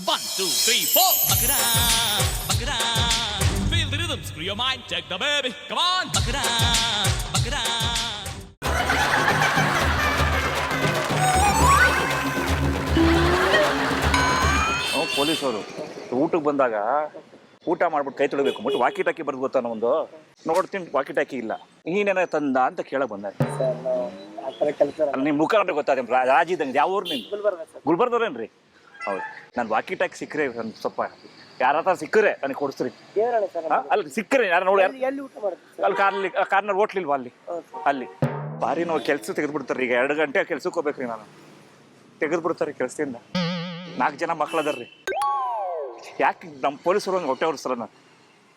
1, 2, 3, 4. Buck it up, buck it up. Feel the rhythm, screw your mind, check the baby. Come on, buck it up, buck it up. ಪೊಲೀಸವರು ಊಟಕ್ಕೆ ಬಂದಾಗ ಊಟ ಮಾಡ್ಬಿಟ್ಟು ಕೈ ತೊಳಿಬೇಕು but walkie ಟಾಕಿ ಬರ್ದು ಗೊತ್ತಾನ ಒಂದು ನೋಡ್ತೀನಿ ವಾಕಿ ಟಾಕಿ ಇಲ್ಲ ನೀನೇನ ತಂದ ಅಂತ ಕೇಳಕ್ ಬಂದ ನಿಮ್ ಮುಖ ಅಂದ್ರೆ ಗೊತ್ತಾಗ ರಾಜಿ ಇದ್ದಂಗೆ ಯಾವ ಊರು ನಿಮ್ಗೆ ಗುಲ್ಬರ್ದವ್ರೇನ್ರಿ ಹೌದು ನಾನು ವಾಕಿ ಟಾಕಿ ಸಿಕ್ಕರೆ ಸ್ವಲ್ಪ ಯಾರ ಹತ್ರ ಸಿಕ್ಕರೆ ನನಗೆ ಕೊಡಿಸ್ರಿ ಅಲ್ಲಿ ಸಿಕ್ಕರೆ ಯಾರು ನೋಡಿ ಅಲ್ಲಿ ಕಾರ್ನರ್ ಹೋಟ್ಲಿಲ್ವಾ ಅಲ್ಲಿ ಬಾರಿ ನಾವು ಕೆಲಸ ತೆಗೆದ್ಬಿಡ್ತಾರೆ ಈಗ 2 ಗಂಟೆ ಕೆಲ್ಸಕ್ಕೆ ಹೋಗ್ಬೇಕ್ರಿ ನಾನು ತೆಗೆದ್ಬಿಡ್ತಾರೆ ಕೆಲಸದಿಂದ 4 ಜನ ಮಕ್ಳದಾರ್ರಿ ಯಾಕೆ ನಮ್ಮ ಪೊಲೀಸರು ಹಂಗೆ ಹೊಟ್ಟೆ ಹೊರಿಸಲ್ಲ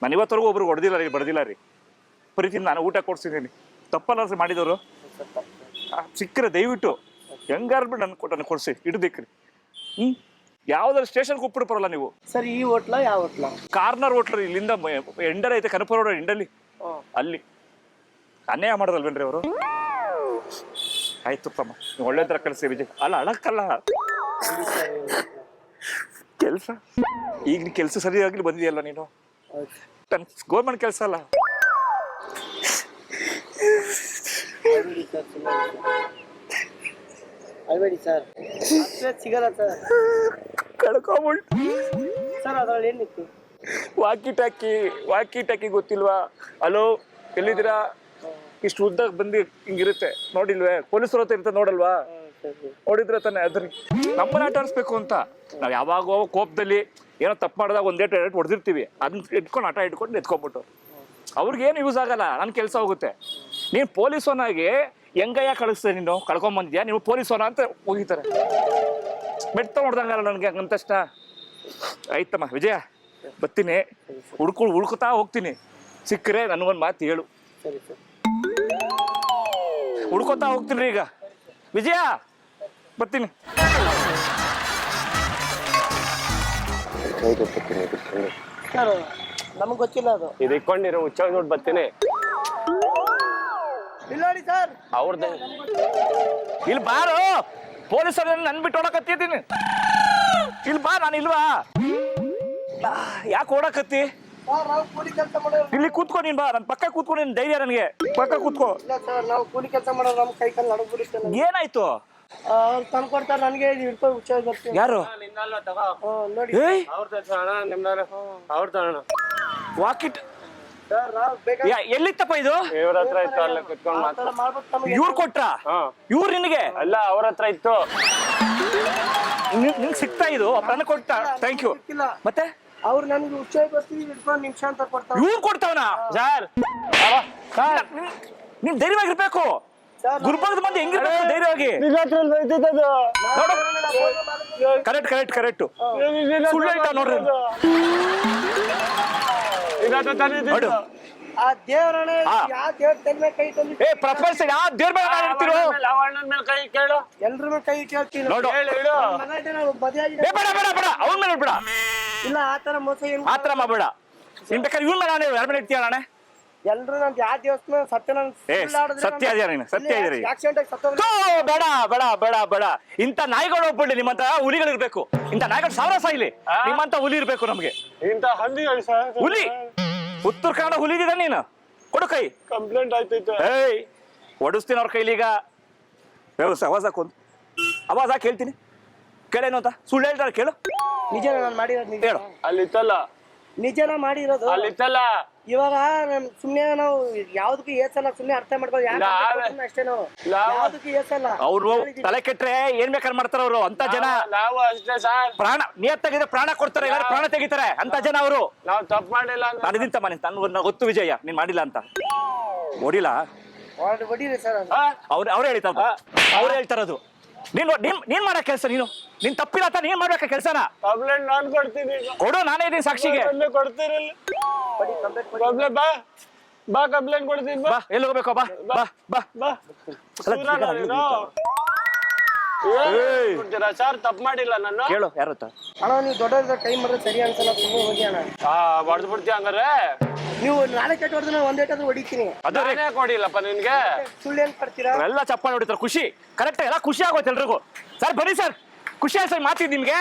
ನಾನು ಇವತ್ತರೆಗೂ ಒಬ್ರಿಗೆ ಹೊಡೆದಿಲ್ಲ ರೀ ಬಡ್ದಿಲ್ಲ ರೀ ಪ್ರೀತಿಯಿಂದ ನಾನು ಊಟ ಕೊಡ್ಸಿದ್ದೀನಿ ತಪ್ಪಲ್ಲ ಮಾಡಿದವರು ಸಿಕ್ಕರೆ ದಯವಿಟ್ಟು ಹೆಂಗಾರು ಬಿಟ್ಟು ನನಗೆ ಕೊಡಿಸಿ ಇಡ್ಬೇಕ್ರಿ ಯಾವ್ದಾರು ಸ್ಟೇಷನ್ಗೆ ಹೋಗ್ಬಿಟ್ಟು ಬರಲ್ಲ ನೀವು ಸರ್ ಈ ಹೋಟ್ಲ ಯಾವ ಹೋಟ್ಲ ಕಾರ್ನರ್ ಹೋಟ್ಲ್ ಇಲ್ಲಿಂದ ಎಂಡರ್ ಐತೆ ಕನಪುರ ರೋಡ್ ಎಂಡಲ್ಲಿ ಅಲ್ಲಿ ಅನ್ಯಾಯ ಮಾಡೋದಲ್ವೇನ್ರಿ ಅವರು ಆಯ್ತು ತಮ್ಮ ನೀವು ಒಳ್ಳೆ ತರ ಕಳಿಸಿ ವಿಜಯ್ ಅಲ್ಲ ಅಳಕ್ಕಲ್ಲ ಕೆಲಸ ಈಗ ಕೆಲಸ ಸರಿಯಾಗಿ ಬಂದಿದೆಯಲ್ಲ ನೀನು ಗೌರ್ಮೆಂಟ್ ಕೆಲಸ ಅಲ್ಲ ಅಲ್ಬೇಡಿ ಸರ್ ಸಿಗಲ್ಲ ಸರ್ ಕಳ್ಕೊಂಬಿಟ್ಟು ಸರ್ ಅದ್ರಲ್ಲಿ ಏನಿತ್ತು ವಾಕಿ ಟಾಕಿ ಗೊತ್ತಿಲ್ವಾ ಹಲೋ ಎಲ್ಲಿದ್ದೀರಾ ಇಷ್ಟು ಉದ್ದಾಗ ಬಂದು ಹಿಂಗಿರುತ್ತೆ ನೋಡಿಲ್ವೇ ಪೊಲೀಸರ ಹತ್ರ ಇರುತ್ತೆ ನೋಡಲ್ವಾ ನೋಡಿದ್ರೆ ತಾನೆ ಅದ್ರ ನಮ್ಮನ್ನ ಆಟ ಆಡಿಸ್ಬೇಕು ಅಂತ ನಾವ್ ಯಾವಾಗೋ ಕೋಪದಲ್ಲಿ ಏನೋ ತಪ್ಪು ಮಾಡಿದಾಗ ಒಂದೇಟು ಹೊಡೆದಿರ್ತೀವಿ ಅದನ್ನ ಇಟ್ಕೊಂಡು ಆಟ ಇಟ್ಕೊಂಡು ಎತ್ಕೊಂಡ್ಬಿಟ್ಟು ಅವ್ರಿಗೇನು ಯೂಸ್ ಆಗಲ್ಲ ನನ್ನ ಕೆಲಸ ಹೋಗುತ್ತೆ ನೀನು ಪೊಲೀಸೋನಾಗಿ ಹೆಂಗಯ್ಯ ಕಳಿಸ್ದೆ ನೀನು ಕಳ್ಕೊಂಬಂದಿದ್ಯಾ ನೀವು ಪೊಲೀಸೋನ ಅಂತ ಹೋಗಿತಾರೆ ಮೆಟ್ಟ ನೋಡ್ದಂಗಲ್ಲ ನನಗೆ ಹಂಗಂತಷ್ಟ ಆಯ್ತಮ್ಮ ವಿಜಯ ಬರ್ತೀನಿ ಹುಡ್ಕುತ್ತಾ ಹೋಗ್ತೀನಿ ಸಿಕ್ಕರೆ ನನಗೊಂದು ಮಾತು ಹೇಳು ಹುಡ್ಕೋತಾ ಹೋಗ್ತೀನಿ ರೀ ಈಗ ವಿಜಯ ಬರ್ತೀನಿ ಸರ್ ನಮಗೆ ಗೊತ್ತಿಲ್ಲ ಅದು ಇದು ಇಟ್ಕೊಂಡಿರೋ ಹುಚ್ಚ ನೋಡಿ ಬರ್ತೀನಿ ಇಲ್ಲ ನೋಡಿ ಸರ್ ಅವ್ರದ್ದು ಇಲ್ಲಿ ಬಾರು ಪೊಲೀಸರ ನನ್ ಬಿಟ್ಟು ಓಡಕತ್ತಿದ್ದೀನಿ ಇಲ್ಲಿ ಬಾ ನಾನು ಇಲ್ವಾ ಯಾಕೆ ಓಡಕತ್ತಿ ನಾವು ಕೂಲಿ ಕೆಲಸ ಮಾಡೋರು ಇಲ್ಲಿ ಕೂತ್ಕೊ ನೀನ್ ಬಾ ನನ್ ಪಕ್ಕ ಕೂತ್ಕೊ ನೀನ್ ಧೈರ್ಯ ನನಗೆ ಪಕ್ಕ ಕೂತ್ಕೋ ಇಲ್ಲ ಸರ್ ನಾವು ಕೂಲಿ ಕೆಲಸ ಮಾಡೋರು ನಮ್ಮ ಕೈ ಕಾಲು ನಡಗ್ಬಿಡುತ್ತೆ ಏನಾಯ್ತು ಅವ್ರು ತಂದು ಕೊಡ್ತಾರೆ ನನಗೆ ಹಿಡ್ಕೊಂಡು ಹುಚ್ಚಾಗಿ ಬರ್ತೀನಿ ಯಾರು ನೋಡಿ ಏಯ್ ಅವ್ರ ತಗೋಣ ವಾಕಿಟ್ ಸರ್ ನಾವು ಬೇಕಾದ್ರೆ ಎಲ್ಲಿತ್ತಪ್ಪ ಇದು ಇವ್ರ ಹತ್ರ ಇತ್ತು ಅಲ್ಲ ಕುತ್ಕೊಂಡ್ ಮಾತು ಮಾಡ್ಬೇಕು ನಮಗೆ ಇವ್ರು ಕೊಟ್ರ ಇವ್ರು ನಿನಗೆ ಅಲ್ಲ ಅವ್ರ ಹತ್ರ ಇತ್ತು ನಿನ್ ಸಿಗ್ತಾ ಇದು ನನಗೆ ಕೊಟ್ಟ ಥ್ಯಾಂಕ್ ಯು ಗೊತ್ತಿಲ್ಲ ಮತ್ತೆ ಅವ್ರು ನನಗೆ ಹುಚ್ಚಾಗಿ ಬರ್ತೀವಿ ಹಿಡ್ಕೊಂಡು ನಿಮಿಷ ಅಂತ ಕೊಡ್ತಾರೆ ಇವ್ರು ಕೊಡ್ತಾವನ ಸರ್ ನೀನ್ ಧೈರ್ಯವಾಗಿರ್ಬೇಕು ಗುಲ್ಬರ್ಗದ ಮಂದಿ ಹೆಂಗಿರ್ಬೇಕು ಧೈರ್ಯವಾಗಿ ಕರೆಕ್ಟ್ ಸುಳ್ಳು ಹೇಳ್ತಾ ನೋಡ್ರಿ ನೋಡು ಆ ದೇವರೇ ಯಾವ ದೇವ್ರ ತಲೆ ಮೇಲೆ ಕೈ ತಂದು ಏ ಪ್ರಪಂಚ ಯಾವ ದೇವ್ರ ಮೇಲೆ ಹೇಳ್ತಿರೋ ಕೈ ಕೇಳು ಎಲ್ರ ಮೇಲೆ ಕೈ ಕೇಳ್ತೀನಿ ನೋಡು ಮದುವೆ ಬೇಡ ಅವನ ಮೇಲೆ ಬಿಡ ಇಲ್ಲ ಆತರ ಮೋಸ ಏನು ಆತರ ಮಾಡಬೇಡ ನಿನ್ ಬೇಕಾದ್ರೆ ಇವ್ನ ಮೇಲೆ ಯಾರ ಮೇಲೆ ಇರ್ತೀಯ ನಾಳೆ ಎಲ್ರು ನನ್ ಯಾವ ದೇವಸ್ಥಾನ ಸತ್ಯ ಸತ್ಯ ಇದೆಯಾ ನೀನು ಸತ್ಯ ಇದೀರಿ ಆಕ್ಸಿಡೆಂಟ್ ಆಗಿ ಸತ್ತ ಬೇಡ ಇಂಥ ನಾಯಿಗಳು ಹೋಗ್ಬಿಡ್ಲಿ ನಿಮ್ಮಂತ ಹುಲಿಗಳು ಇರ್ಬೇಕು ಇಂಥ ನಾಯಿಗಳು ಸಾವಿರ ಸಾಯಿಲಿ ನಿಮ್ಮಂತ ಹುಲಿ ಇರ್ಬೇಕು ನಮ್ಗೆ ಇಂತ ಹಂದಿಗಳು ಸರ್ ಹುಲಿ ಉತ್ತರ ಕನ್ನಡ ಹುಲಿ ಇದೀಗ ನೀನು ಕೊಡು ಕೈ ಕಂಪ್ಲೇಂಟ್ ಆಯ್ತೈತೆ ಏಯ್ ಹೊಡಿಸ್ತೀನಿ ಅವ್ರ ಕೈಲೀಗ ವ್ಯವಸ್ಥೆ ಅವಾಜ್ ಹಾಕಿ ಹೇಳ್ತೀನಿ ಕೇಳೇನು ಅಂತ ಸುಳ್ಳು ಹೇಳ್ತಾರೆ ಕೇಳು ನಿಜನ ನಾನು ಮಾಡಿರೋದು ನಿಜ ಹೇಳು ಅಲ್ಲಿತ್ತಲ್ಲ ನಿಜನ ಮಾಡಿರೋದು ಅಲ್ಲಿತ್ತಲ್ಲ ಇವಾಗ ಸುಮ್ನೆ ನಾವು ಯಾವ್ದಕ್ಕೂ ಏಸಲ್ಲ ಸುಮ್ನೆ ಅರ್ಥ ಮಾಡ್ಬೋದು ಅಷ್ಟೇ ನಾವು ಯಾವ್ದಕ್ಕೂ ಏಸಲ್ಲ ಅವ್ರು ತಲೆ ಕೆಟ್ರೆ ಏನ್ ಬೇಕಾದ್ರೆ ಮಾಡ್ತಾರ ಅವ್ರು ಅಂತ ಜನ ನಾವು ಅಷ್ಟೇ ಸರ್ ಪ್ರಾಣ ನಿಯತ್ತಾಗಿದ್ರೆ ಪ್ರಾಣ ಕೊಡ್ತಾರೆ ಯಾರು ಪ್ರಾಣ ತೆಗಿತಾರೆ ಅಂತ ಜನ ಅವರು ನಾವು ತಪ್ಪು ಮಾಡಿಲ್ಲ ನಾನು ಇದೀನಿ ತಮ್ಮ ನನ್ಗೆ ಗೊತ್ತು ವಿಜಯ ನೀನ್ ಮಾಡಿಲ್ಲ ಅಂತ ಓಡಿಲ್ಲ ಹೊಡೀರಿ ಸರ್ ಅವ್ರು ಹೇಳಿತಾರ ಅವ್ರು ಹೇಳ್ತಾರದು ನೀನ್ ಮಾಡೋ ಕೆಲಸ ನೀನ್ ತಪ್ಪಿಲ್ಲ ಅಂತ ನೀನ್ ಮಾಡ್ಬೇಕ ಕೆಲಸನ ಕಂಪ್ಲೇಂಟ್ ನಾನು ಕೊಡ್ತೀನಿ ಕೊಡು ನಾನೇ ಇದೀನಿ ಸಾಕ್ಷಿಗೆ ಕೊಡ್ತೀರಲ್ಲ ಕಂಪ್ಲೇಂಟ್ ಬಾ ಕಂಪ್ಲೇಂಟ್ ಕೊಡ್ತೀನಿ ಬಾ ಎಲ್ಲಿ ಹೋಗ್ಬೇಕು ಬಾ ಬಾ ಬಾ ಸರ್ ತಪ್ಪು ಮಾಡಿಲ್ಲ ನಾನು ಕೇಳು ಯಾರು ಅಣ್ಣ ನೀವು ದೊಡ್ಡ ಟೈಮ್ ಮಾಡಿದ್ರೆ ಸರಿ ಅನ್ಸಲ್ಲ ತುಂಬ ಹೋಗಿ ಅಣ್ಣ ಹೊಡೆದು ಬಿಡ್ತೀಯ ಹಂಗಾರೆ ನೀವು ನಾಳೆ ಕೆಟ್ಟ ಹೊಡೆದ್ರೆ ಒಂದೇಟಾದ್ರೂ ಹೊಡಿತೀನಿ ಅದೇ ಕೊಡಿಲ್ಲಪ್ಪ ನಿನ್ಗೆ ಸುಳ್ಳು ಏನ್ ಪಡ್ತೀರಾ ಎಲ್ಲ ಚಪ್ಪಾಳೆ ಹೊಡಿತಾರೆ ಖುಷಿ ಕರೆಕ್ಟ್ ಎಲ್ಲ ಖುಷಿ ಆಗೋಯ್ತು ಎಲ್ರಿಗೂ ಸರ್ ಬನ್ನಿ ಸರ್ ಖುಷಿ ಆಯ್ತು ಸರ್ ಮಾತಿದ್ ನಿಮ್ಗೆ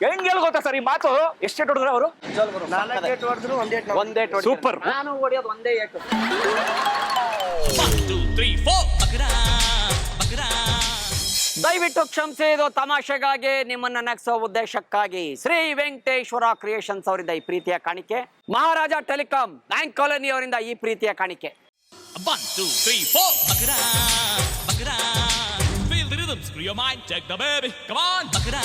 ಹೆಂಗ್ ಹೇಳ ಗೊತ್ತಾ ಸರ್ ಈ ಮಾತು? ಎಷ್ಟು ಹೊಡೆದ್ರು ಅವರು? 4 ಏಟ್ ಹೊಡೆದ್ರು ಒಂದೇ ಸೂಪರ್. ನಾನು ಹೊಡಿಯೋದು ಒಂದೇ ಏಟು. 1 2 3 4 ಬಕರಾ ಬಕರಾ. ದಯವಿಟ್ಟು ಕ್ಷಮಿಸಿ, ಇದು ತಮಾಷೆಗಾಗಿ, ನಿಮ್ಮನ್ನ ನಗಿಸೋ ಉದ್ದೇಶಕ್ಕಾಗಿ ಶ್ರೀ ವೆಂಕಟೇಶ್ವರ ಕ್ರಿಯೇಷನ್ಸ್ ಅವರಿಂದ ಈ ಪ್ರೀತಿಯ ಕಾಣಿಕೆ, ಮಹಾರಾಜ ಟೆಲಿಕಾಂ ಬ್ಯಾಂಕ್ ಕಾಲೋನಿ ಅವರಿಂದ ಈ ಪ್ರೀತಿಯ ಕಾಣಿಕೆ. 1 2 3 4 ಬಕರಾ ಬಕರಾ. Feel the rhythm, screw your mind, check the baby. Come on, ಬಕರಾ